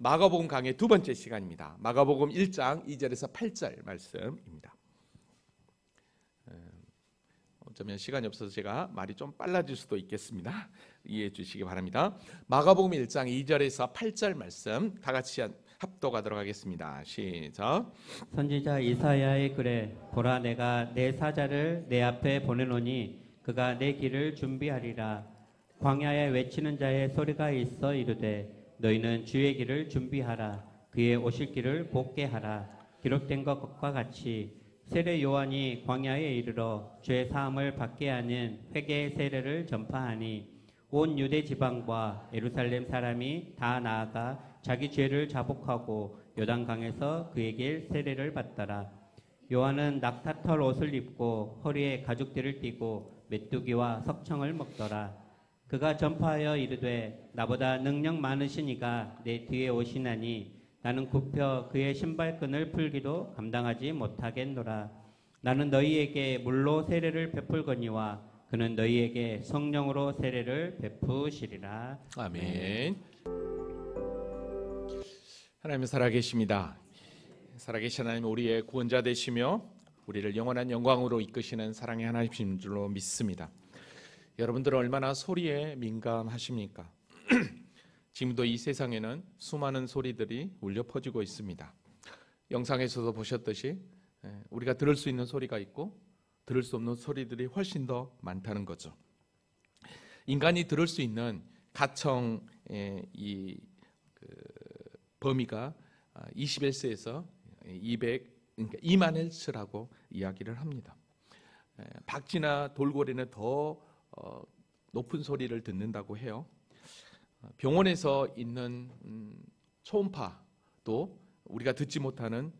마가복음 강의 두 번째 시간입니다. 마가복음 1장 2절에서 8절 말씀입니다. 어쩌면 시간이 없어서 제가 말이 좀 빨라질 수도 있겠습니다. 이해해 주시기 바랍니다. 마가복음 1장 2절에서 8절 말씀 다 같이 합독하도록 하겠습니다. 시작. 선지자 이사야의 글에 보라, 내가 내 사자를 내 앞에 보내노니 그가 내 길을 준비하리라. 광야에 외치는 자의 소리가 있어 이르되 너희는 주의 길을 준비하라. 그의 오실 길을 곱게 하라. 기록된 것과 같이 세례 요한이 광야에 이르러 죄 사함을 받게 하는 회개의 세례를 전파하니 온 유대 지방과 예루살렘 사람이 다 나아가 자기 죄를 자복하고 요단강에서 그에게 세례를 받더라. 요한은 낙타털 옷을 입고 허리에 가죽띠를 띠고 메뚜기와 석청을 먹더라. 그가 전파하여 이르되 나보다 능력 많으신 이가 내 뒤에 오시나니 나는 굽혀 그의 신발끈을 풀기도 감당하지 못하겠노라. 나는 너희에게 물로 세례를 베풀거니와 그는 너희에게 성령으로 세례를 베푸시리라. 아멘. 하나님 살아계십니다. 살아계신 하나님, 우리의 구원자 되시며 우리를 영원한 영광으로 이끄시는 사랑의 하나님이신 줄로 믿습니다. 여러분들은 얼마나 소리에 민감하십니까? 지금도 이 세상에는 수많은 소리들이 울려 퍼지고 있습니다. 영상에서도 보셨듯이 우리가 들을 수 있는 소리가 있고 들을 수 없는 소리들이 훨씬 더 많다는 거죠. 인간이 들을 수 있는 가청 범위가 21세에서 200만 헬츠라고 이야기를 합니다. 박쥐나 돌고래는 더 높은 소리를 듣는다고 해요. 병원에서 있는 초음파도 우리가 듣지 못하는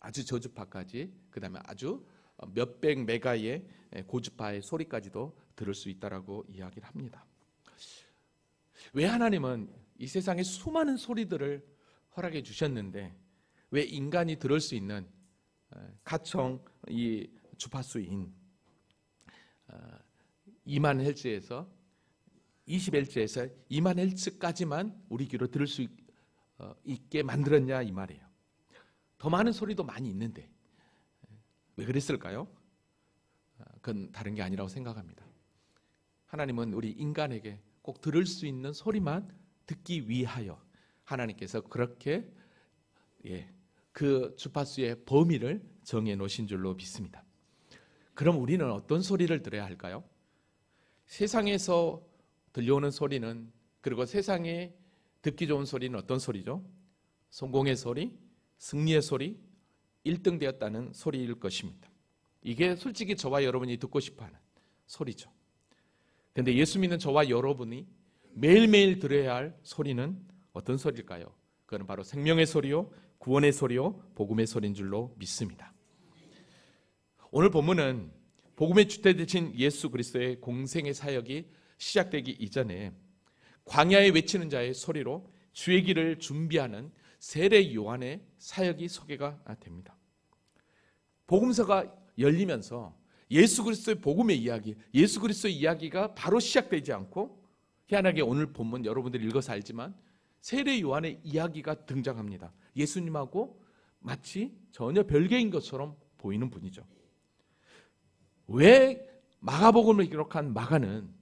아주 저주파까지, 그 다음에 아주 몇백 메가의 고주파의 소리까지도 들을 수 있다라고 이야기를 합니다. 왜 하나님은 이 세상에 수많은 소리들을 허락해 주셨는데 왜 인간이 들을 수 있는 가청 이 주파수인 2만 헬츠에서 20헬츠에서 2만 헬츠까지만 우리 귀로 들을 수 있게 만들었냐 이 말이에요. 더 많은 소리도 많이 있는데 왜 그랬을까요? 그건 다른 게 아니라고 생각합니다. 하나님은 우리 인간에게 꼭 들을 수 있는 소리만 듣기 위하여 하나님께서 그렇게 그 주파수의 범위를 정해 놓으신 줄로 믿습니다. 그럼 우리는 어떤 소리를 들어야 할까요? 세상에서 들려오는 소리는, 그리고 세상에 듣기 좋은 소리는 어떤 소리죠? 성공의 소리, 승리의 소리, 1등 되었다는 소리일 것입니다. 이게 솔직히 저와 여러분이 듣고 싶어하는 소리죠. 그런데 예수 믿는 저와 여러분이 매일매일 들어야 할 소리는 어떤 소리일까요? 그건 바로 생명의 소리요, 구원의 소리요, 복음의 소리인 줄로 믿습니다. 오늘 본문은 복음의 주체 되신 예수 그리스도의 공생의 사역이 시작되기 이전에 광야에 외치는 자의 소리로 주의 길을 준비하는 세례 요한의 사역이 소개가 됩니다. 복음서가 열리면서 예수 그리스도의 복음의 이야기, 예수 그리스도의 이야기가 바로 시작되지 않고 희한하게 오늘 본문 여러분들이 읽어서 알지만 세례 요한의 이야기가 등장합니다. 예수님하고 마치 전혀 별개인 것처럼 보이는 분이죠. 왜 마가복음을 기록한 마가는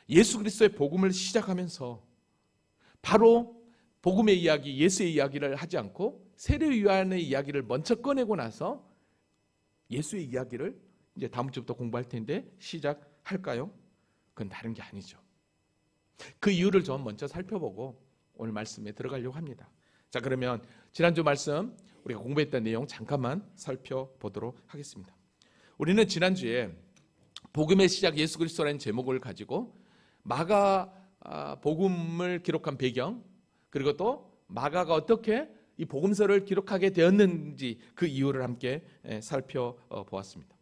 예수 그리스도의 복음을 시작하면서 바로 복음의 이야기, 예수의 이야기를 하지 않고 세례 요한의 이야기를 먼저 꺼내고 나서 예수의 이야기를 이제 다음 주부터 공부할 텐데 시작할까요? 그건 다른 게 아니죠. 그 이유를 좀 먼저 살펴보고 오늘 말씀에 들어가려고 합니다. 자, 그러면 지난주 말씀 우리가 공부했던 내용 잠깐만 살펴보도록 하겠습니다. 우리는 지난주에 복음의 시작 예수 그리스도라는 제목을 가지고 마가 복음을 기록한 배경, 그리고 또 마가가 어떻게 이 복음서를 기록하게 되었는지 그 이유를 함께 살펴보았습니다.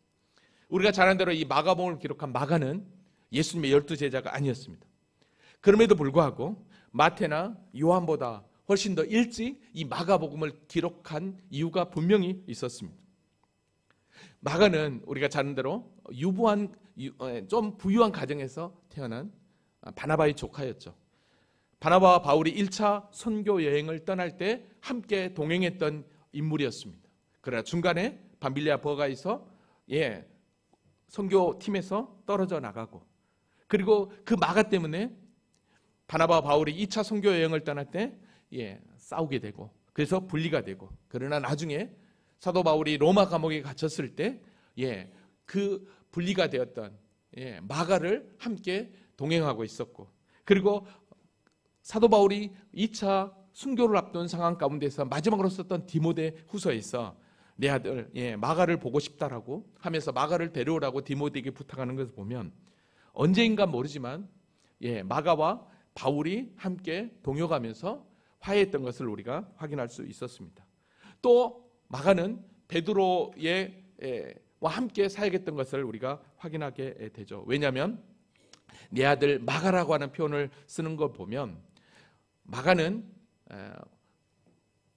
우리가 잘 아는 대로 이 마가복음을 기록한 마가는 예수님의 12제자가 아니었습니다. 그럼에도 불구하고 마태나 요한보다 훨씬 더 일찍 이 마가복음을 기록한 이유가 분명히 있었습니다. 마가는 우리가 잘 아는 대로 좀 부유한 가정에서 태어난 바나바의 조카였죠. 바나바와 바울이 1차 선교 여행을 떠날 때 함께 동행했던 인물이었습니다. 그러나 중간에 밤빌리아 버가에서 선교팀에서 떨어져 나가고, 그리고 그 마가 때문에 바나바와 바울이 2차 선교 여행을 떠날 때 싸우게 되고, 그래서 분리가 되고, 그러나 나중에 사도 바울이 로마 감옥에 갇혔을 때 그 분리가 되었던 마가를 함께 동행하고 있었고, 그리고 사도 바울이 2차 순교를 앞둔 상황 가운데서 마지막으로 썼던 디모데 후서에서 내 아들 마가를 보고 싶다라고 하면서 마가를 데려오라고 디모데에게 부탁하는 것을 보면 언제인가 모르지만 마가와 바울이 함께 동역하면서 화해했던 것을 우리가 확인할 수 있었습니다. 또 마가는 베드로와 함께 사역했던 것을 우리가 확인하게 되죠. 왜냐하면 내 아들 마가라고 하는 표현을 쓰는 걸 보면 마가는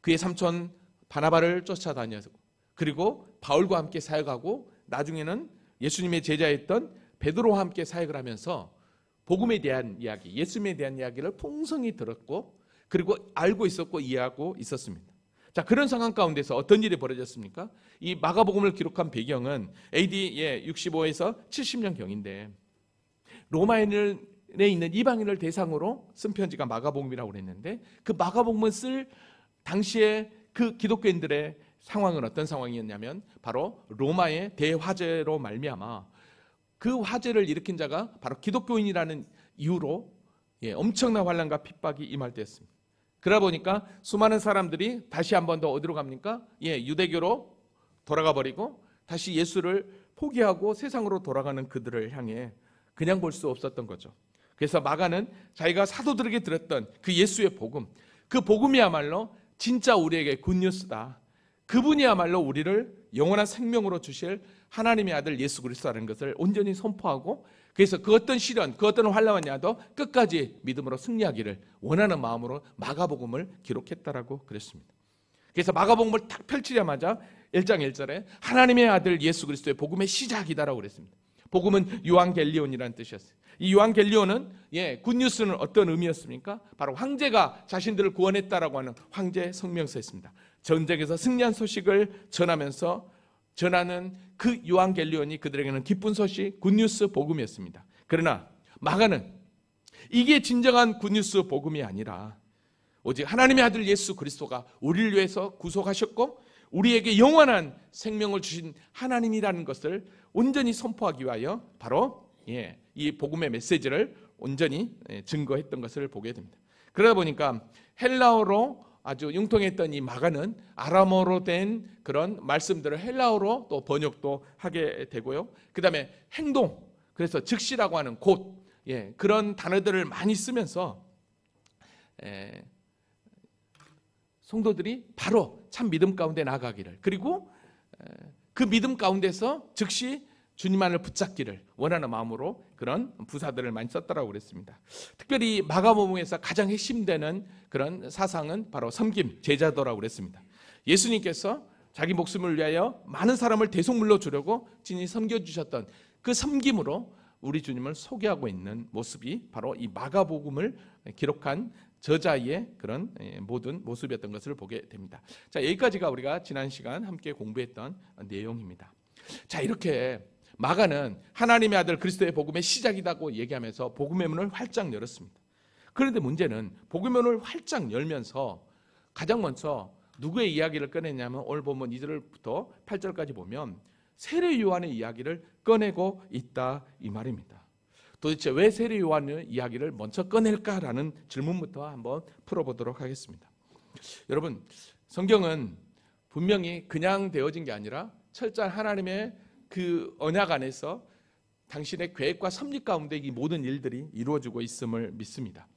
그의 삼촌 바나바를 쫓아다녀서, 그리고 바울과 함께 사역하고 나중에는 예수님의 제자였던 베드로와 함께 사역을 하면서 복음에 대한 이야기, 예수님에 대한 이야기를 풍성히 들었고, 그리고 알고 있었고 이해하고 있었습니다. 자, 그런 상황 가운데서 어떤 일이 벌어졌습니까? 이 마가복음을 기록한 배경은 AD 65에서 70년경인데 로마에 있는 이방인을 대상으로 쓴 편지가 마가복음이라고 그랬는데, 그 마가복음을 쓸 당시에 그 기독교인들의 상황은 어떤 상황이었냐면 바로 로마의 대화재로 말미암아 그 화재를 일으킨 자가 바로 기독교인이라는 이유로 엄청난 환난과 핍박이 임할 때였습니다. 그러다 보니까 수많은 사람들이 다시 한 번 더 어디로 갑니까? 유대교로 돌아가 버리고 다시 예수를 포기하고 세상으로 돌아가는 그들을 향해 그냥 볼 수 없었던 거죠. 그래서 마가는 자기가 사도들에게 들었던 그 예수의 복음, 그 복음이야말로 진짜 우리에게 굿뉴스다. 그분이야말로 우리를 영원한 생명으로 주실 하나님의 아들 예수 그리스도라는 것을 온전히 선포하고, 그래서 그 어떤 시련, 그 어떤 환난이라도 끝까지 믿음으로 승리하기를 원하는 마음으로 마가복음을 기록했다라고 그랬습니다. 그래서 마가복음을 딱 펼치자마자 1장 1절에 하나님의 아들 예수 그리스도의 복음의 시작이다라고 그랬습니다. 복음은 요한겔리온이라는 뜻이었어요. 이 요한겔리온은 굿뉴스는 어떤 의미였습니까? 바로 황제가 자신들을 구원했다라고 하는 황제 성명서였습니다. 전쟁에서 승리한 소식을 전하는 그 요한겔리온이 그들에게는 기쁜 소식, 굿뉴스 복음이었습니다. 그러나 마가는 이게 진정한 굿뉴스 복음이 아니라 오직 하나님의 아들 예수 그리스도가 우리를 위해서 구속하셨고 우리에게 영원한 생명을 주신 하나님이라는 것을 온전히 선포하기 위하여 바로 이 복음의 메시지를 온전히 증거했던 것을 보게 됩니다. 그러다 보니까 헬라어로 아주 융통했던 이 마가는 아람어로 된 그런 말씀들을 헬라어로 또 번역도 하게 되고요. 그 다음에 행동, 그래서 즉시라고 하는 곧, 그런 단어들을 많이 쓰면서 성도들이 바로 참 믿음 가운데 나가기를, 그리고 그 믿음 가운데서 즉시 주님만을 붙잡기를 원하는 마음으로 그런 부사들을 많이 썼다라고 그랬습니다. 특별히 마가복음에서 가장 핵심되는 그런 사상은 바로 섬김, 제자도라고 그랬습니다. 예수님께서 자기 목숨을 위하여 많은 사람을 대속물로 주려고 친히 섬겨주셨던 그 섬김으로 우리 주님을 소개하고 있는 모습이 바로 이 마가복음을 기록한 저자의 그런 모든 모습이었던 것을 보게 됩니다. 자, 여기까지가 우리가 지난 시간 함께 공부했던 내용입니다. 자, 이렇게 마가는 하나님의 아들 그리스도의 복음의 시작이라고 얘기하면서 복음의 문을 활짝 열었습니다. 그런데 문제는 복음의 문을 활짝 열면서 가장 먼저 누구의 이야기를 꺼냈냐면 오늘 보면 2절부터 8절까지 보면 세례 요한의 이야기를 꺼내고 있다 이 말입니다. 도대체 왜 세례 요한의 이야기를 먼저 꺼낼까라는 질문부터 한번 풀어보도록 하겠습니다. 여러분, 성경은 분명히 그냥 되어진 게 아니라 철저한 하나님의 그 언약 안에서 당신의 계획과 섭리 가운데 이 모든 일들이 이루어지고 있음을 믿습니다.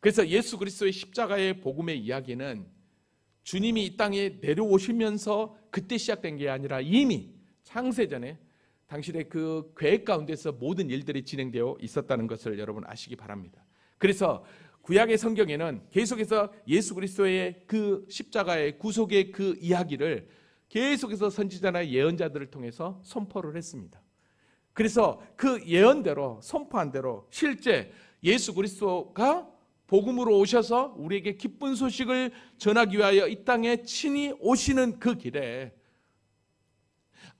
그래서 예수 그리스도의 십자가의 복음의 이야기는 주님이 이 땅에 내려오시면서 그때 시작된 게 아니라 이미 창세전에 당신의 그 계획 가운데서 모든 일들이 진행되어 있었다는 것을 여러분 아시기 바랍니다. 그래서 구약의 성경에는 계속해서 예수 그리스도의 그 십자가의 구속의 그 이야기를 계속해서 선지자나 예언자들을 통해서 선포를 했습니다. 그래서 그 예언대로 선포한 대로 실제 예수 그리스도가 복음으로 오셔서 우리에게 기쁜 소식을 전하기 위하여 이 땅에 친히 오시는 그 길에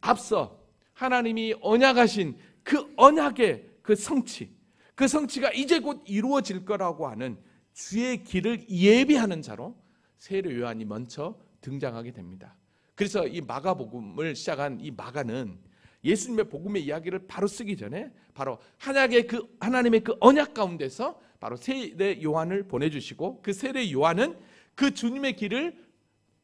앞서 하나님이 언약하신 그 언약의 그 성취가 이제 곧 이루어질 거라고 하는 주의 길을 예비하는 자로 세례 요한이 먼저 등장하게 됩니다. 그래서 이 마가복음을 시작한 이 마가는 예수님의 복음의 이야기를 바로 쓰기 전에 바로 하나님의 그 언약 가운데서 바로 세례 요한을 보내주시고, 그 세례 요한은 그 주님의 길을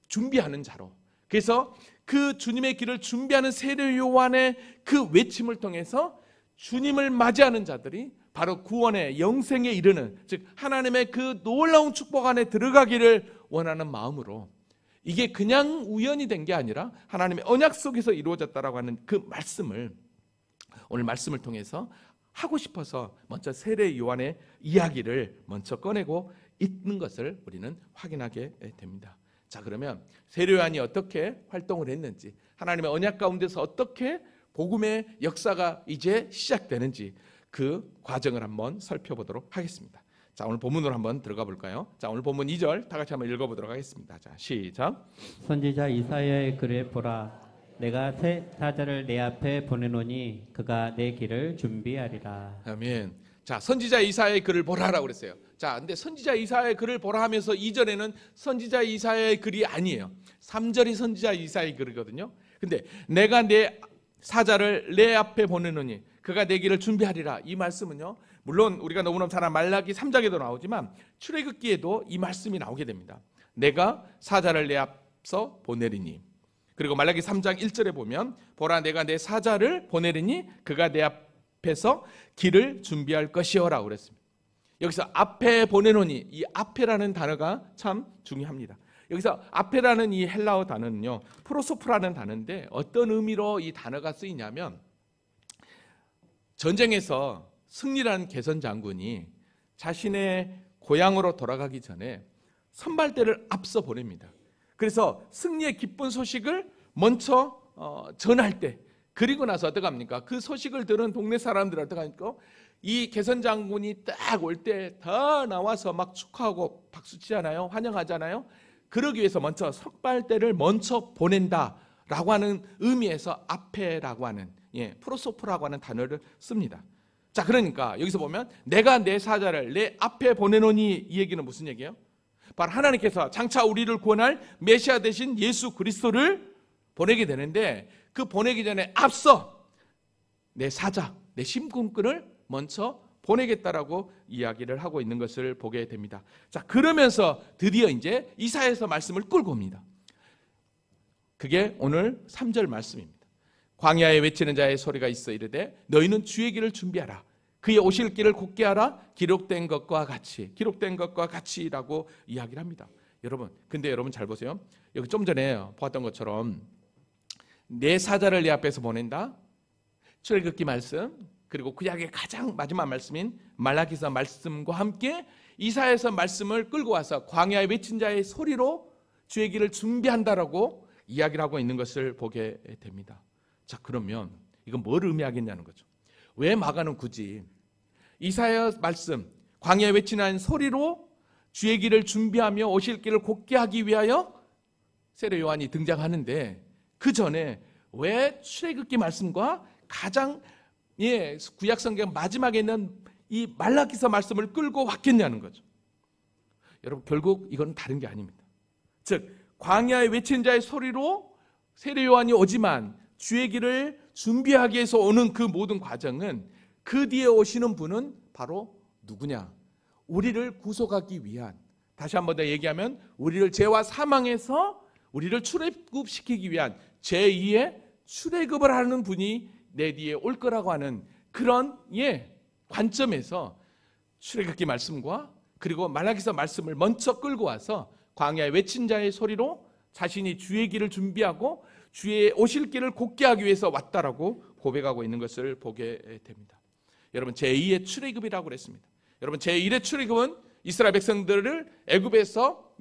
준비하는 자로, 그래서 그 주님의 길을 준비하는 세례 요한의 그 외침을 통해서 주님을 맞이하는 자들이 바로 구원의 영생에 이르는, 즉 하나님의 그 놀라운 축복 안에 들어가기를 원하는 마음으로, 이게 그냥 우연이 된 게 아니라 하나님의 언약 속에서 이루어졌다라고 하는 그 말씀을 오늘 말씀을 통해서 하고 싶어서 먼저 세례 요한의 이야기를 먼저 꺼내고 있는 것을 우리는 확인하게 됩니다. 자, 그러면 세례 요한이 어떻게 활동을 했는지, 하나님의 언약 가운데서 어떻게 복음의 역사가 이제 시작되는지 그 과정을 한번 살펴보도록 하겠습니다. 자, 오늘 본문으로 한번 들어가 볼까요? 자, 오늘 본문 2절 다 같이 한번 읽어보도록 하겠습니다. 자, 시작. 선지자 이사야의 글에 보라, 내가 새 사자를 내 앞에 보내노니 그가 내 길을 준비하리라. 아멘. 자, 선지자 이사야의 글을 보라라고 그랬어요. 자, 근데 선지자 이사야의 글을 보라 하면서 2절에는 선지자 이사야의 글이 아니에요. 3절이 선지자 이사야의 글이거든요. 근데 내가 내 사자를 내 앞에 보내노니 그가 내 길을 준비하리라. 이 말씀은요, 물론 우리가 너무나 잘 아는 말라기 3장에도 나오지만 출애굽기에도 이 말씀이 나오게 됩니다. 내가 사자를 내 앞서 보내리니. 그리고 말라기 3장 1절에 보면 보라, 내가 내 사자를 보내리니 그가 내 앞에서 길을 준비할 것이여라고 그랬습니다. 여기서 앞에 보내노니, 이 앞에라는 단어가 참 중요합니다. 여기서 앞에라는 이 헬라어 단어는요, 프로소프라는 단어인데 어떤 의미로 이 단어가 쓰이냐면, 전쟁에서 승리한 개선 장군이 자신의 고향으로 돌아가기 전에 선발대를 앞서 보냅니다. 그래서 승리의 기쁜 소식을 먼저 전할 때, 그리고 나서 어떻게 합니까? 그 소식을 들은 동네 사람들 어떻게 합니까? 이 개선 장군이 딱 올 때 다 나와서 막 축하하고 박수치잖아요, 환영하잖아요. 그러기 위해서 먼저 선발대를 먼저 보낸다라고 하는 의미에서 앞에라고 하는, 프로소프라고 하는 단어를 씁니다. 자, 그러니까 여기서 보면 내가 내 사자를 내 앞에 보내노니, 이 얘기는 무슨 얘기예요? 바로 하나님께서 장차 우리를 구원할 메시아 되신 예수 그리스도를 보내게 되는데, 그 보내기 전에 앞서 내 사자, 내 심군꾼을 먼저 보내겠다라고 이야기를 하고 있는 것을 보게 됩니다. 자, 그러면서 드디어 이제 이사야에서 말씀을 끌고 옵니다. 그게 오늘 3절 말씀입니다. 광야에 외치는 자의 소리가 있어 이르되 너희는 주의 길을 준비하라. 그의 오실 길을 곧게 하라. 기록된 것과 같이라고 이야기를 합니다. 여러분, 근데 여러분 잘 보세요. 여기 좀 전에 보았던 것처럼 내 사자를 내 앞에서 보낸다, 출애굽기 말씀, 그리고 구약의 가장 마지막 말씀인 말라기서 말씀과 함께 이사야에서 말씀을 끌고 와서 광야에 외친 자의 소리로 주의 길을 준비한다라고 이야기를 하고 있는 것을 보게 됩니다. 자, 그러면 이건 뭘 의미하겠냐는 거죠. 왜 마가는 굳이 이사야 말씀, 광야에 외치는 소리로 주의 길을 준비하며 오실 길을 곧게 하기 위하여 세례 요한이 등장하는데, 그 전에 왜 출애굽기 말씀과 가장 구약 성경 마지막에 있는 이 말라기서 말씀을 끌고 왔겠냐는 거죠. 여러분, 결국 이건 다른 게 아닙니다. 즉, 광야에 외친 자의 소리로 세례 요한이 오지만 주의 길을 준비하기 위해서 오는 그 모든 과정은, 그 뒤에 오시는 분은 바로 누구냐? 우리를 구속하기 위한, 다시 한 번 더 얘기하면 우리를 죄와 사망에서 우리를 출애굽시키기 위한 제2의 출애굽을 하는 분이 내 뒤에 올 거라고 하는 그런 관점에서 출애굽기 말씀과 그리고 말라기서 말씀을 먼저 끌고 와서 광야에 외친 자의 소리로 자신이 주의 길을 준비하고 주의 오실 길을 곧게 하기 위해서 왔다라고 고백하고 있는 것을 보게 됩니다. 여러분, 제2의 출애굽이라고 그랬습니다. 여러분, 제1의 출애굽은 이스라엘 백성들을 애굽에서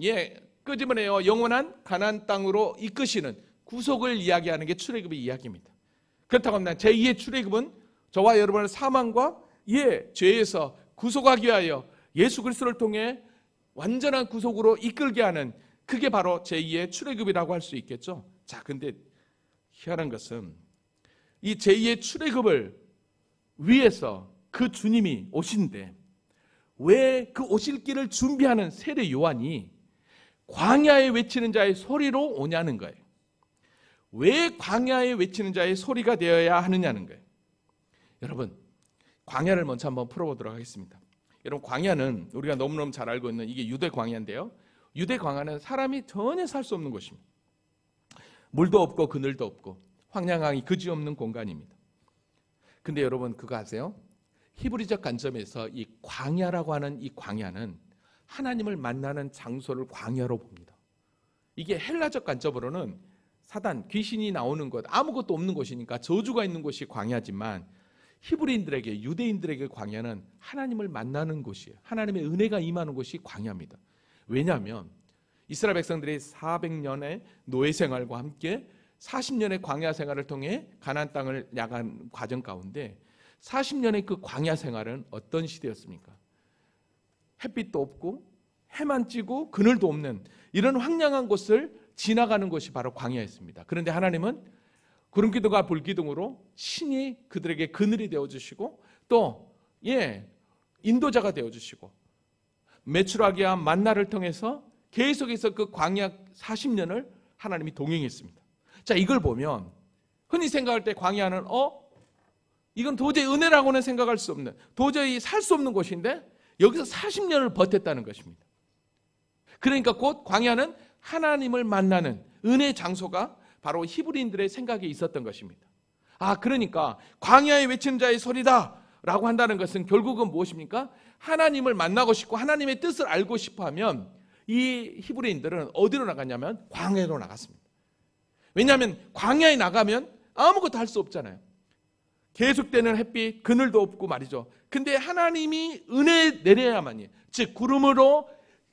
끄집어내어 영원한 가나안 땅으로 이끄시는 구속을 이야기하는 게 출애굽의 이야기입니다. 그렇다고 하면 제2의 출애굽은 저와 여러분을 사망과 죄에서 구속하기 위하여 예수 그리스도를 통해 완전한 구속으로 이끌게 하는, 그게 바로 제2의 출애굽이라고 할 수 있겠죠. 자, 근데 희한한 것은 이 제2의 출애굽을 위해서 그 주님이 오신데 왜 그 오실 길을 준비하는 세례 요한이 광야에 외치는 자의 소리로 오냐는 거예요. 왜 광야에 외치는 자의 소리가 되어야 하느냐는 거예요. 여러분, 광야를 먼저 한번 풀어보도록 하겠습니다. 여러분, 광야는 우리가 너무너무 잘 알고 있는 이게 유대 광야인데요. 유대 광야는 사람이 전혀 살 수 없는 곳입니다. 물도 없고 그늘도 없고 황량하기 그지없는 공간입니다. 근데 여러분 그거 아세요? 히브리적 관점에서 이 광야라고 하는 이 광야는 하나님을 만나는 장소를 광야로 봅니다. 이게 헬라적 관점으로는 사단, 귀신이 나오는 곳, 아무것도 없는 곳이니까 저주가 있는 곳이 광야지만 히브리인들에게, 유대인들에게 광야는 하나님을 만나는 곳이에요. 하나님의 은혜가 임하는 곳이 광야입니다. 왜냐하면 이스라엘 백성들이 400년의 노예 생활과 함께 40년의 광야 생활을 통해 가나안 땅을 야간 과정 가운데 40년의 그 광야 생활은 어떤 시대였습니까? 햇빛도 없고 해만 찌고 그늘도 없는 이런 황량한 곳을 지나가는 것이 바로 광야였습니다. 그런데 하나님은 구름기둥과 불기둥으로 신이 그들에게 그늘이 되어주시고 또 인도자가 되어주시고 메추라기와 만나를 통해서 계속해서 그 광야 40년을 하나님이 동행했습니다. 자, 이걸 보면 흔히 생각할 때 광야는 이건 도저히 은혜라고는 생각할 수 없는, 도저히 살 수 없는 곳인데 여기서 40년을 버텼다는 것입니다. 그러니까 곧 광야는 하나님을 만나는 은혜의 장소가 바로 히브리인들의 생각에 있었던 것입니다. 그러니까 광야에 외치는 자의 소리다 라고 한다는 것은 결국은 무엇입니까? 하나님을 만나고 싶고 하나님의 뜻을 알고 싶어 하면 이 히브리인들은 어디로 나갔냐면 광야로 나갔습니다. 왜냐하면 광야에 나가면 아무것도 할 수 없잖아요. 계속되는 햇빛, 그늘도 없고 말이죠. 근데 하나님이 은혜 내려야만이, 즉 구름으로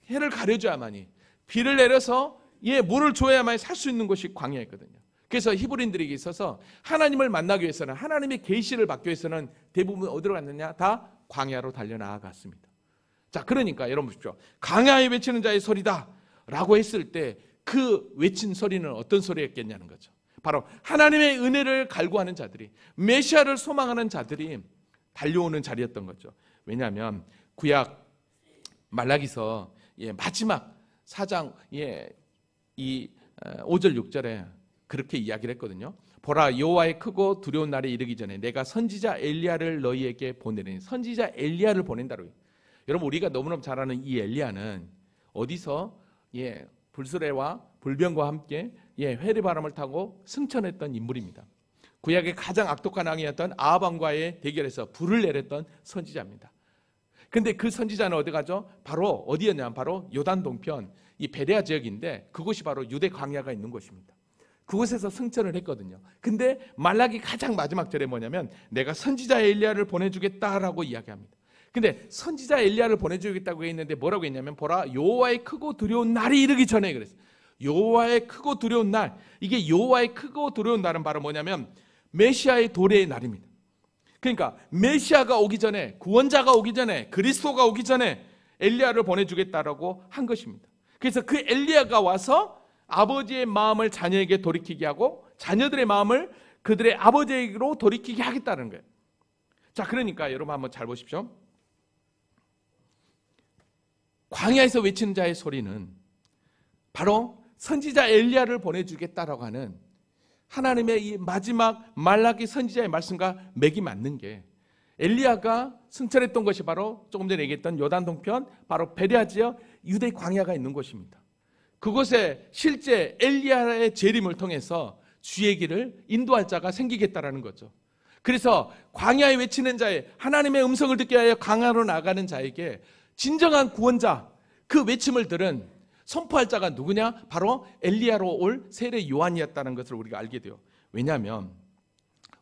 해를 가려줘야만이, 비를 내려서 물을 줘야만이 살 수 있는 곳이 광야였거든요. 그래서 히브리인들에게 있어서 하나님을 만나기 위해서는, 하나님의 계시를 받기 위해서는 대부분 어디로 갔느냐? 다 광야로 달려나갔습니다. 자, 그러니까 여러분 보십시오. 광야에 외치는 자의 소리다 라고 했을 때 그 외친 소리는 어떤 소리였겠냐는 거죠. 바로 하나님의 은혜를 갈구하는 자들이, 메시아를 소망하는 자들이 달려오는 자리였던 거죠. 왜냐하면 구약 말라기서 마지막 4장 이 5절 6절에 그렇게 이야기를 했거든요. 보라, 여호와의 크고 두려운 날이 이르기 전에 내가 선지자 엘리야를 너희에게 보내리니, 선지자 엘리야를 보낸다고. 여러분, 우리가 너무너무 잘 아는 이 엘리야는 어디서 불수레와 불병과 함께 회리바람을 타고 승천했던 인물입니다. 구약의 가장 악독한 왕이었던 아합 왕과의 대결에서 불을 내렸던 선지자입니다. 근데 그 선지자는 어디 가죠? 바로 어디였냐면 바로 요단 동편 이 베레아 지역인데 그곳이 바로 유대 광야가 있는 곳입니다. 그곳에서 승천을 했거든요. 근데 말라기 가장 마지막 절에 뭐냐면 내가 선지자 엘리야를 보내주겠다라고 이야기합니다. 근데 선지자 엘리야를 보내주겠다고 했는데 뭐라고 했냐면 보라, 여호와의 크고 두려운 날이 이르기 전에 그랬어요. 여호와의 크고 두려운 날, 이게 여호와의 크고 두려운 날은 바로 뭐냐면 메시아의 도래의 날입니다. 그러니까 메시아가 오기 전에, 구원자가 오기 전에, 그리스도가 오기 전에 엘리야를 보내주겠다라고 한 것입니다. 그래서 그 엘리야가 와서 아버지의 마음을 자녀에게 돌이키게 하고 자녀들의 마음을 그들의 아버지에게로 돌이키게 하겠다는 거예요. 자, 그러니까 여러분 한번 잘 보십시오. 광야에서 외치는 자의 소리는 바로 선지자 엘리야를 보내주겠다라고 하는 하나님의 이 마지막 말라기 선지자의 말씀과 맥이 맞는 게, 엘리야가 승천했던 것이 바로 조금 전에 얘기했던 요단 동편, 바로 베레아 지역 유대 광야가 있는 곳입니다. 그곳에 실제 엘리야의 재림을 통해서 주의 길을 인도할 자가 생기겠다라는 거죠. 그래서 광야에 외치는 자의, 하나님의 음성을 듣게 하여 광야로 나가는 자에게 진정한 구원자, 그 외침을 들은 선포할 자가 누구냐? 바로 엘리야로 올 세례 요한이었다는 것을 우리가 알게 돼요. 왜냐하면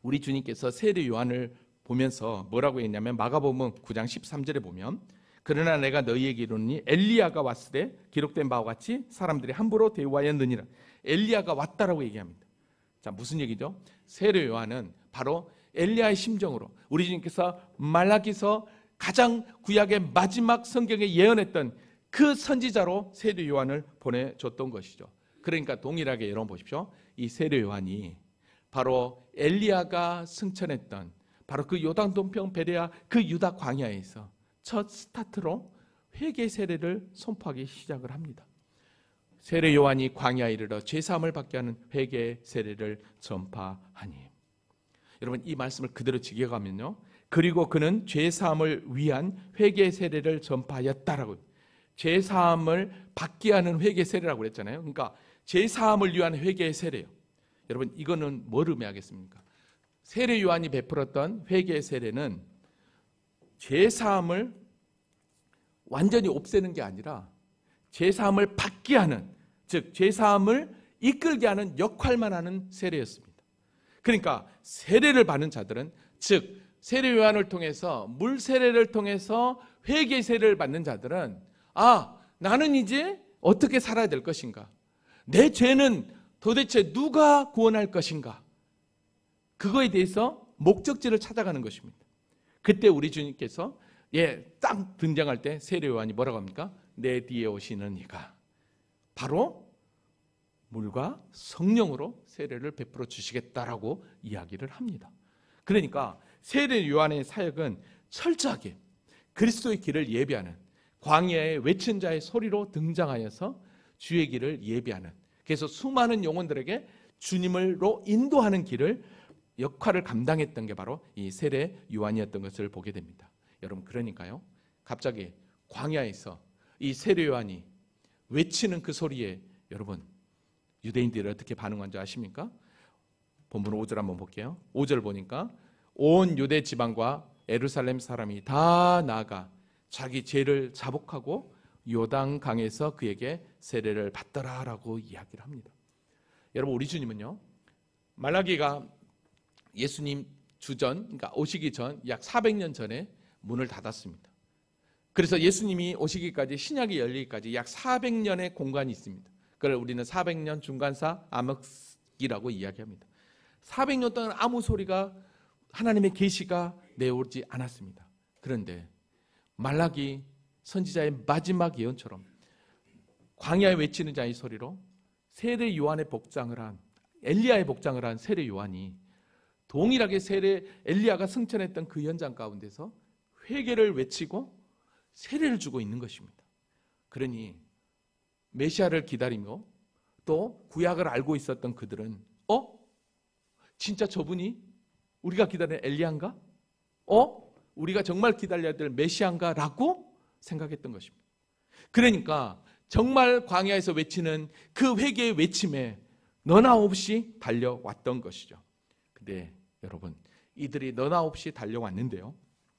우리 주님께서 세례 요한을 보면서 뭐라고 했냐면 마가복음 9장 13절에 보면 그러나 내가 너희에게 이르노니 엘리야가 왔을 때 기록된 바와 같이 사람들이 함부로 대우하였느니라. 엘리야가 왔다라고 얘기합니다. 자, 무슨 얘기죠? 세례 요한은 바로 엘리야의 심정으로, 우리 주님께서 말라기서 가장 구약의 마지막 성경에 예언했던 그 선지자로 세례 요한을 보내줬던 것이죠. 그러니까 동일하게 여러분 보십시오. 이 세례 요한이 바로 엘리야가 승천했던 바로 그 요단 동편 베레아 그 유다 광야에서 첫 스타트로 회개 세례를 선포하기 시작을 합니다. 세례 요한이 광야에 이르러 죄 사함을 받게 하는 회개 세례를 전파하니. 여러분 이 말씀을 그대로 지켜가면요. 그리고 그는 죄 사함을 위한 회개 세례를 전파하였다라고. 죄 사함을 받게 하는 회개 세례라고 그랬잖아요. 그러니까 죄 사함을 위한 회개 세례요. 여러분 이거는 뭘 의미하겠습니까? 세례 요한이 베풀었던 회개 세례는 죄 사함을 완전히 없애는 게 아니라 죄 사함을 받게 하는, 즉 죄 사함을 이끌게 하는 역할만 하는 세례였습니다. 그러니까 세례를 받는 자들은, 즉 세례 요한을 통해서 물 세례를 통해서 회개 세례를 받는 자들은 나는 이제 어떻게 살아야 될 것인가? 내 죄는 도대체 누가 구원할 것인가? 그거에 대해서 목적지를 찾아가는 것입니다. 그때 우리 주님께서 딱 등장할 때 세례 요한이 뭐라고 합니까? 내 뒤에 오시는 이가 바로 물과 성령으로 세례를 베풀어 주시겠다라고 이야기를 합니다. 그러니까 세례 요한의 사역은 철저하게 그리스도의 길을 예비하는, 광야에 외친 자의 소리로 등장하여서 주의 길을 예비하는, 그래서 수많은 영혼들에게 주님으로 인도하는 길을 역할을 감당했던 게 바로 이 세례 요한이었던 것을 보게 됩니다. 여러분 그러니까요, 갑자기 광야에서 이 세례 요한이 외치는 그 소리에 여러분 유대인들이 어떻게 반응한 줄 아십니까? 본문 5절 한번 볼게요. 5절 보니까 온 유대 지방과 예루살렘 사람이 다 나아가 자기 죄를 자복하고 요단 강에서 그에게 세례를 받더라라고 이야기를 합니다. 여러분 우리 주님은요, 말라기가 예수님 주전, 그러니까 오시기 전 약 400년 전에 문을 닫았습니다. 그래서 예수님이 오시기까지, 신약이 열리기까지 약 400년의 공간이 있습니다. 그걸 우리는 400년 중간사 암흑기라고 이야기합니다. 400년 동안 아무 소리가, 하나님의 계시가 내오지 않았습니다. 그런데 말라기 선지자의 마지막 예언처럼 광야에 외치는 자의 소리로 세례 요한의 복장을 한, 엘리야의 복장을 한 세례 요한이 동일하게 엘리야가 승천했던 그 현장 가운데서 회개를 외치고 세례를 주고 있는 것입니다. 그러니 메시아를 기다리며 또 구약을 알고 있었던 그들은 진짜 저분이 우리가 기다리는 엘리야인가? 우리가 정말 기다려야 될 메시아인가? 라고 생각했던 것입니다. 그러니까 정말 광야에서 외치는 그 회개의 외침에 너나 없이 달려왔던 것이죠. 근데 여러분 이들이 너나 없이 달려왔는데요,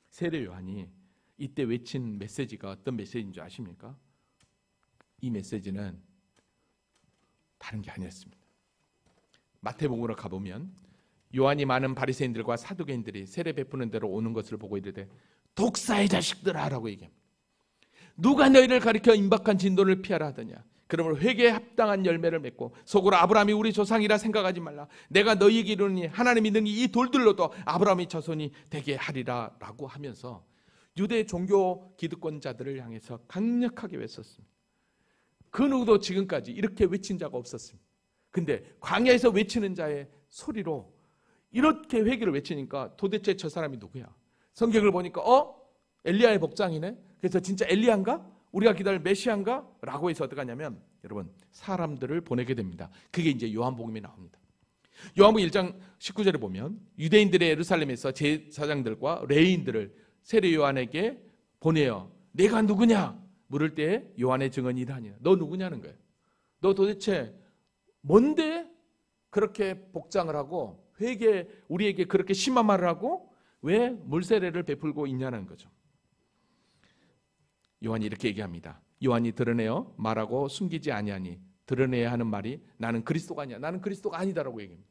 세례 요한이 이때 외친 메시지가 어떤 메시지인 줄 아십니까? 이 메시지는 다른 게 아니었습니다. 마태복음으로 가보면 요한이 많은 바리새인들과 사두개인들이 세례 베푸는 데로 오는 것을 보고 이르되 독사의 자식들아 라고 얘기합니다. 누가 너희를 가리켜 임박한 진도를 피하라 하더냐? 그러므로 회개에 합당한 열매를 맺고 속으로 아브라함이 우리 조상이라 생각하지 말라. 내가 너희에게 이르노니 하나님이 능히 이 돌들로도 아브라함의 자손이 되게 하리라 라고 하면서 유대 종교 기득권자들을 향해서 강력하게 외쳤습니다. 그 누구도 지금까지 이렇게 외친 자가 없었습니다. 근데 광야에서 외치는 자의 소리로 이렇게 회개를 외치니까 도대체 저 사람이 누구야? 성경을 보니까 엘리야의 복장이네. 그래서 진짜 엘리야인가? 우리가 기다릴 메시아인가? 라고 해서 어떻게 하냐면 여러분 사람들을 보내게 됩니다. 그게 이제 요한복음에 나옵니다. 요한복음 1장 19절에 보면 유대인들의 예루살렘에서 제사장들과 레위인들을 세례 요한에게 보내어 내가 누구냐? 물을 때 요한의 증언이 이러하니라. 너 누구냐는 거예요. 너 도대체 뭔데 그렇게 복장을 하고 우리에게 그렇게 심한 말을 하고 왜 물세례를 베풀고 있냐는 거죠. 요한이 이렇게 얘기합니다. 요한이 드러내어 말하고 숨기지 아니하니 드러내야 하는 말이 나는 그리스도가 아니야. 나는 그리스도가 아니다라고 얘기합니다.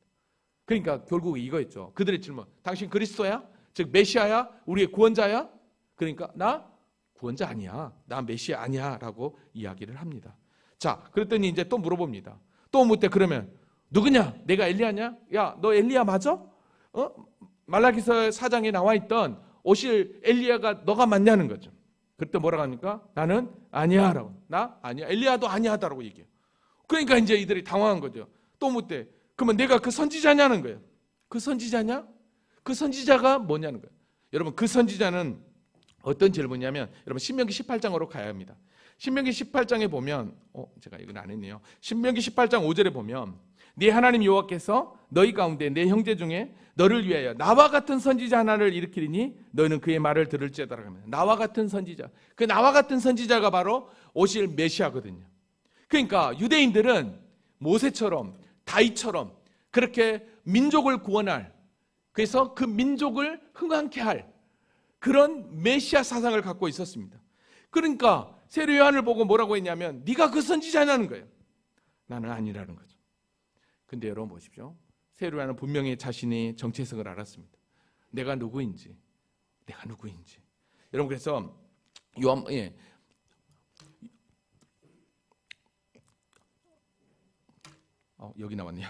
그러니까 결국 이거였죠. 그들의 질문. 당신 그리스도야? 즉 메시아야? 우리의 구원자야? 그러니까 나 구원자 아니야. 나 메시아 아니야. 라고 이야기를 합니다. 자, 그랬더니 이제 또 물어봅니다. 또 묻대 그러면 누구냐? 내가 엘리야냐? 야, 너 엘리야 맞아? 말라기서 4장에 나와 있던 오실 엘리야가 너가 맞냐는 거죠. 그때 뭐라고 합니까? 나는 아니야 라고. 나 아니야. 엘리야도 아니하다라고 얘기해요. 그러니까 이제 이들이 당황한 거죠. 또 묻대. 그러면 내가 그 선지자냐는 거예요. 그 선지자냐? 그 선지자가 뭐냐는 거예요. 여러분 그 선지자는 어떤 질문이냐면 여러분 신명기 18장으로 가야 합니다. 신명기 18장에 보면 제가 이건 안 했네요. 신명기 18장 5절에 보면 네 하나님 여호와께서 너희 가운데 내 형제 중에 너를 위하여 나와 같은 선지자 하나를 일으키리니 너희는 그의 말을 들을지어다라고 합니다. 나와 같은 선지자. 그 나와 같은 선지자가 바로 오실 메시아거든요. 그러니까 유대인들은 모세처럼 다윗처럼 그렇게 민족을 구원할, 그래서 그 민족을 흥왕케 할 그런 메시아 사상을 갖고 있었습니다. 그러니까 세례 요한을 보고 뭐라고 했냐면 네가 그 선지자냐는 거예요. 나는 아니라는 거죠. 근데 여러분 보십시오. 세례 요한은 분명히 자신의 정체성을 알았습니다. 내가 누구인지. 여러분 그래서 여기 나왔네요.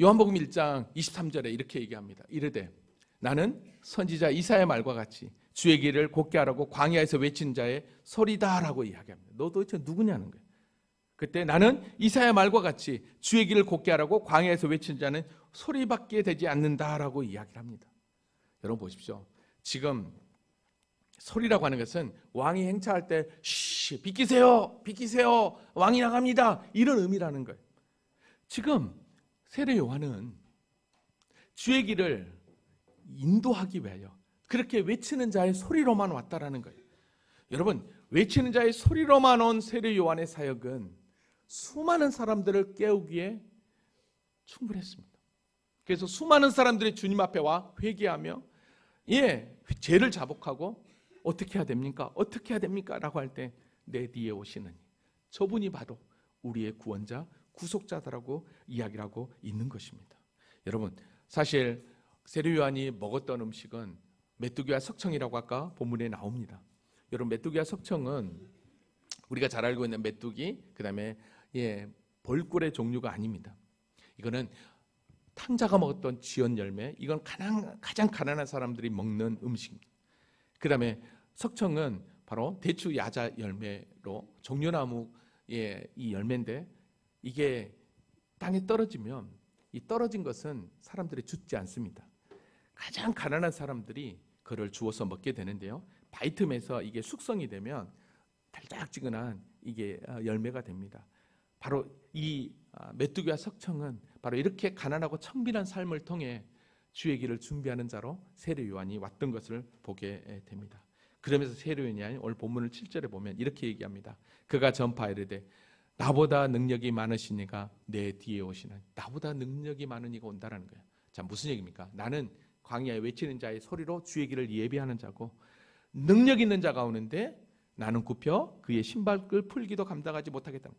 요한복음 1장 23절에 이렇게 얘기합니다. 이르되 나는 선지자 이사야의 말과 같이 주의 길을 곧게 하라고 광야에서 외친 자의 소리다라고 이야기합니다. 너 도대체 누구냐는 거예요. 그때 나는 이사야 말과 같이 주의 길을 곧게 하라고 광야에서 외친 자는 소리밖에 되지 않는다라고 이야기를 합니다. 여러분 보십시오. 지금 소리라고 하는 것은 왕이 행차할 때 비키세요 왕이 나갑니다 이런 의미라는 거예요. 지금 세례 요한은 주의 길을 인도하기 위하여 그렇게 외치는 자의 소리로만 왔다라는 거예요. 여러분 외치는 자의 소리로만 온 세례 요한의 사역은 수많은 사람들을 깨우기에 충분했습니다. 그래서 수많은 사람들이 주님 앞에 와 회개하며 죄를 자복하고 어떻게 해야 됩니까? 라고 할 때 내 뒤에 오시는 저분이 바로 우리의 구원자 구속자다라고 이야기를 하고 있는 것입니다. 여러분 사실 세례 요한이 먹었던 음식은 메뚜기와 석청이라고 아까 본문에 나옵니다. 여러분 메뚜기와 석청은 우리가 잘 알고 있는 메뚜기 그다음에 벌꿀의 종류가 아닙니다. 이거는 탕자가 먹었던 지연 열매, 이건 가장 가난한 사람들이 먹는 음식입니다. 그다음에 석청은 바로 대추 야자 열매로 종려나무의 이 열매인데 이게 땅에 떨어지면 이 떨어진 것은 사람들이 죽지 않습니다. 가장 가난한 사람들이 그를 주워서 먹게 되는데요. 바이틈에서 이게 숙성이 되면 달짝지근한 이게 열매가 됩니다. 바로 이 메뚜기와 석청은 바로 이렇게 가난하고 청빈한 삶을 통해 주의 길을 준비하는 자로 세례 요한이 왔던 것을 보게 됩니다. 그러면서 세례 요한이 오늘 본문을 7절에 보면 이렇게 얘기합니다. 그가 전파하이르되 나보다 능력이 많으시니가 내 뒤에 오시는, 나보다 능력이 많은 이가 온다라는 거예요. 자, 무슨 얘기입니까? 나는 광야에 외치는 자의 소리로 주의 길을 예비하는 자고 능력 있는 자가 오는데 나는 굽혀 그의 신발을 풀기도 감당하지 못하겠다.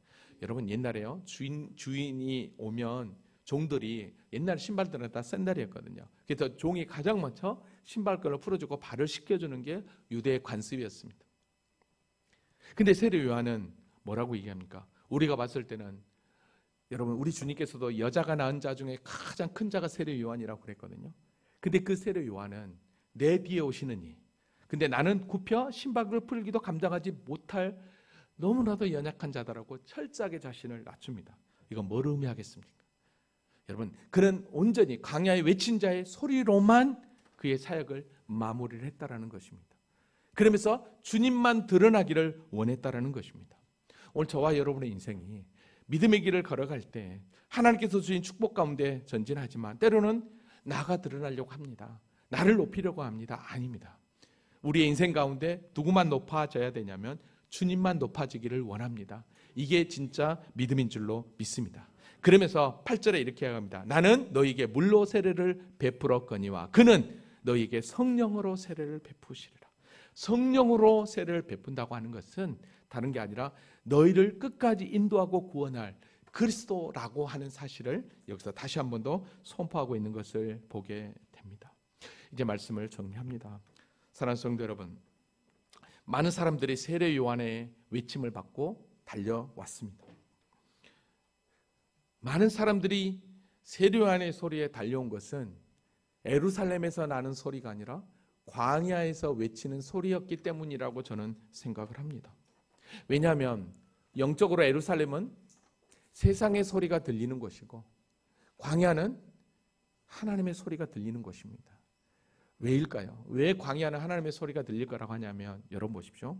여러분 옛날에요 주인이 오면 종들이 옛날 신발들은 다 샌들이었거든요. 그래서 종이 가장 먼저 신발끈을 풀어주고 발을 씻겨주는 게 유대의 관습이었습니다. 근데 세례 요한은 뭐라고 얘기합니까? 우리가 봤을 때는 여러분 우리 주님께서도 여자가 낳은 자 중에 가장 큰 자가 세례 요한이라고 그랬거든요. 근데 그 세례 요한은 내 뒤에 오시느니, 근데 나는 굽혀 신발을 풀기도 감당하지 못할 너무나도 연약한 자다라고 철저하게 자신을 낮춥니다. 이건 뭘 의미하겠습니까? 여러분 그는 온전히 광야에 외친 자의 소리로만 그의 사역을 마무리를 했다라는 것입니다. 그러면서 주님만 드러나기를 원했다라는 것입니다. 오늘 저와 여러분의 인생이 믿음의 길을 걸어갈 때 하나님께서 주신 축복 가운데 전진하지만 때로는 나가 드러나려고 합니다. 나를 높이려고 합니다. 아닙니다. 우리의 인생 가운데 누구만 높아져야 되냐면 주님만 높아지기를 원합니다. 이게 진짜 믿음인 줄로 믿습니다. 그러면서 8절에 이렇게 합니다. 나는 너희에게 물로 세례를 베풀었거니와 그는 너희에게 성령으로 세례를 베푸시리라. 성령으로 세례를 베푼다고 하는 것은 다른 게 아니라 너희를 끝까지 인도하고 구원할 그리스도라고 하는 사실을 여기서 다시 한 번 더 선포하고 있는 것을 보게 됩니다. 이제 말씀을 정리합니다. 사랑하는 성도 여러분, 많은 사람들이 세례 요한의 외침을 받고 달려왔습니다. 많은 사람들이 세례 요한의 소리에 달려온 것은 예루살렘에서 나는 소리가 아니라 광야에서 외치는 소리였기 때문이라고 저는 생각을 합니다. 왜냐하면 영적으로 예루살렘은 세상의 소리가 들리는 곳이고 광야는 하나님의 소리가 들리는 곳입니다. 왜일까요? 왜 광야는 하나님의 소리가 들릴 거라고 하냐면, 여러분 보십시오.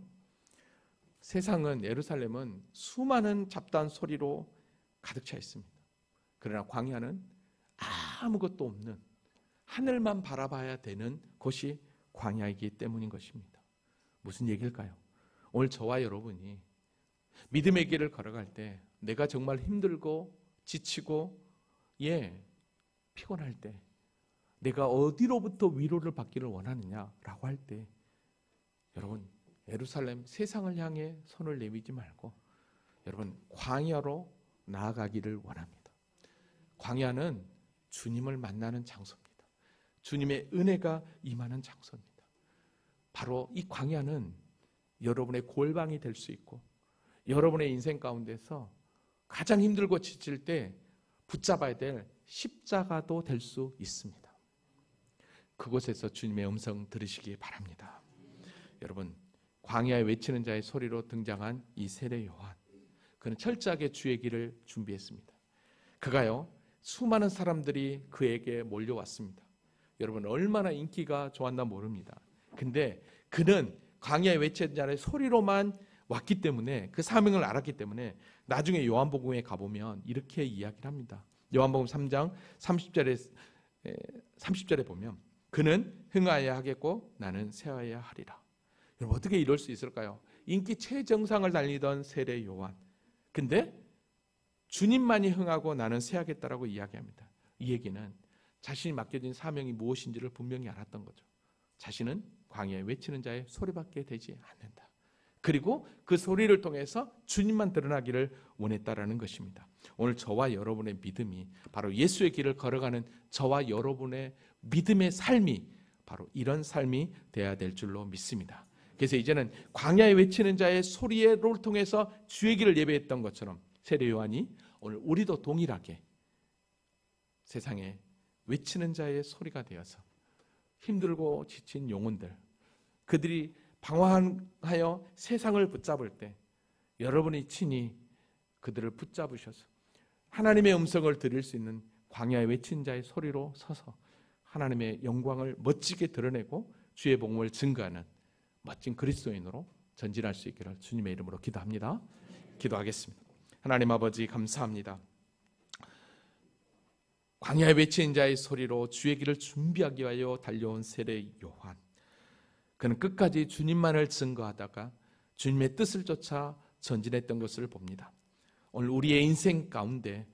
세상은, 예루살렘은 수많은 잡다한 소리로 가득 차 있습니다. 그러나 광야는 아무것도 없는 하늘만 바라봐야 되는 곳이 광야이기 때문인 것입니다. 무슨 얘기일까요? 오늘 저와 여러분이 믿음의 길을 걸어갈 때 내가 정말 힘들고 지치고 피곤할 때 내가 어디로부터 위로를 받기를 원하느냐라고 할 때, 여러분 예루살렘 세상을 향해 손을 내밀지 말고 여러분 광야로 나아가기를 원합니다. 광야는 주님을 만나는 장소입니다. 주님의 은혜가 임하는 장소입니다. 바로 이 광야는 여러분의 골방이 될 수 있고 여러분의 인생 가운데서 가장 힘들고 지칠 때 붙잡아야 될 십자가도 될 수 있습니다. 그곳에서 주님의 음성 들으시기 바랍니다. 여러분, 광야에 외치는 자의 소리로 등장한 이 세례 요한, 그는 철저하게 주의 길을 준비했습니다. 그가요, 수많은 사람들이 그에게 몰려왔습니다. 여러분, 얼마나 인기가 좋았나 모릅니다. 근데 그는 광야에 외치는 자의 소리로만 왔기 때문에, 그 사명을 알았기 때문에 나중에 요한복음에 가보면 이렇게 이야기를 합니다. 요한복음 3장 30절에 보면 그는 흥하여야 하겠고 나는 쇠하여야 하리라. 여러분, 어떻게 이럴 수 있을까요? 인기 최정상을 달리던 세례 요한, 근데 주님만이 흥하고 나는 쇠하겠다라고 이야기합니다. 이 얘기는 자신이 맡겨진 사명이 무엇인지를 분명히 알았던 거죠. 자신은 광야에 외치는 자의 소리밖에 되지 않는다. 그리고 그 소리를 통해서 주님만 드러나기를 원했다라는 것입니다. 오늘 저와 여러분의 믿음이, 바로 예수의 길을 걸어가는 저와 여러분의 믿음의 삶이 바로 이런 삶이 되어야 될 줄로 믿습니다. 그래서 이제는 광야에 외치는 자의 소리를 통해서 주의 길을 예배했던 것처럼 세례 요한이 오늘 우리도 동일하게 세상에 외치는 자의 소리가 되어서 힘들고 지친 영혼들, 그들이 방황하여 세상을 붙잡을 때 여러분이 친히 그들을 붙잡으셔서 하나님의 음성을 들을 수 있는 광야에 외친 자의 소리로 서서 하나님의 영광을 멋지게 드러내고 주의 복음을 증거하는 멋진 그리스도인으로 전진할 수 있기를 주님의 이름으로 기도합니다. 기도하겠습니다. 하나님 아버지, 감사합니다. 광야에 외치는 자의 소리로 주의 길을 준비하기 위하여 달려온 세례 요한, 그는 끝까지 주님만을 증거하다가 주님의 뜻을 쫓아 전진했던 것을 봅니다. 오늘 우리의 인생 가운데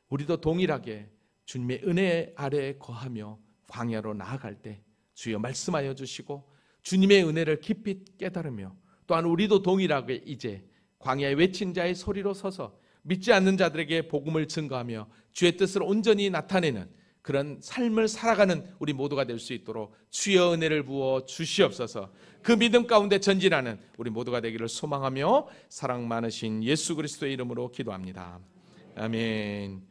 우리도 동일하게 주님의 은혜 아래에 거하며 광야로 나아갈 때 주여 말씀하여 주시고 주님의 은혜를 깊이 깨달으며, 또한 우리도 동일하게 이제 광야에 외친 자의 소리로 서서 믿지 않는 자들에게 복음을 증거하며 주의 뜻을 온전히 나타내는 그런 삶을 살아가는 우리 모두가 될 수 있도록 주여 은혜를 부어 주시옵소서. 그 믿음 가운데 전진하는 우리 모두가 되기를 소망하며 사랑 많으신 예수 그리스도의 이름으로 기도합니다. 아멘.